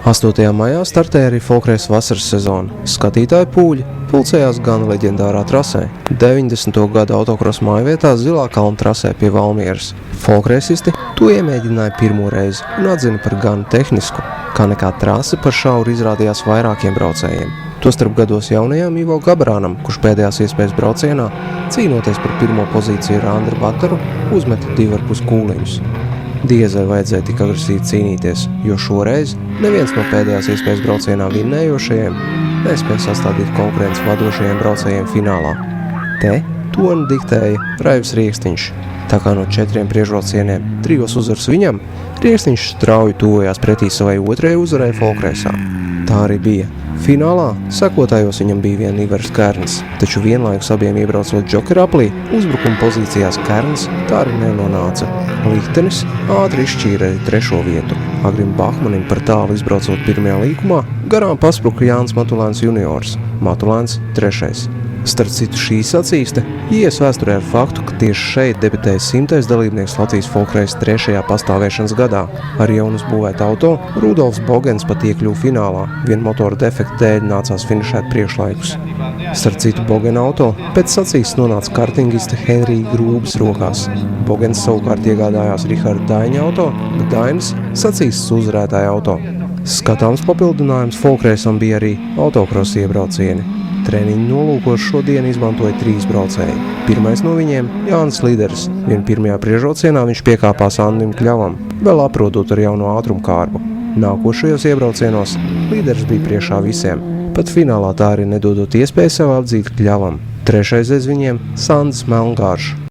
8. maijā startēja arī folkreiz vasaras sezona. Skatītāju pūļi pulcējās gan leģendārā trasē, 90. gada autokrosa mājvietā Zilā kalna trasē pie Valmieras. Folkreisisti to iemēģināja pirmo reizi un atzina par gan tehnisku, kā nekā trase par šauru izrādījās vairākiem braucējiem. Tostarp gados jaunajām Ivo Gabrānam, kurš pēdējās iespējas braucienā, cīnoties par pirmo pozīciju ar Andru Bataru, uzmeta 2,5 kūliņus. Diezai vajadzēja tik agresīvi cīnīties, jo šoreiz neviens no pēdējās iespējas braucienā vinnējošajiem nespēja sastādīt konkurences vadošajiem braucējiem finālā. Te toni diktēja Raivs Riekstiņš. Tā kā no 4 priekšbraucieniem 3 uzvaras viņam, Riekstiņš strauji tuvojās pretī savai otrajai uzvarai folkreisā. Tā arī bija. Finālā sekotājos viņam bija vien Ivars Kērns, taču vienlaikus abiem iebraucot džokera aplī, uzbrukuma pozīcijās Kērns tā arī nenonāca. Liktenis ātri izšķīra arī 3. vietu. Agrim Bahmanim par tālu izbraucot pirmajā līkumā, garām paspruka Jānis Matulēns juniors, Matulēns 3. Starp citu šī sacīste ies vēsturē ar faktu, ka tieši šeit debitēja 100. dalībnieks Latvijas folkreis 3. pastāvēšanas gadā. Ar jaunu uzbūvētu auto Rudolfs Bogens pat iekļuva finālā, vien motora defekta dēļ nācās finišēt priekšlaikus. Starp citu Bogena auto pēc sacīstes nonāca kartingista Henrija Grūbas rokās. Bogens savukārt iegādājās Riharda Daiņa auto, bet Dainis sacīstes uzvarētāja auto. Skatāms papildinājums folkreisam bija arī autokrosa iebraucieni. Treniņu nolūkos šodien izmantoja 3 braucēji. Pirmais no viņiem – Jānis Līderis. Vien pirmajā priekšbraucienā viņš piekāpās Andim Kļavam, vēl aprodot ar jauno ātrumkārbu. Nākošajos iebraucienos Līderis bija priekšā visiem, pat finālā tā arī nedodot iespēju sev apdzīt Kļavam. 3. aiz viņiem – Sandis Melngārš.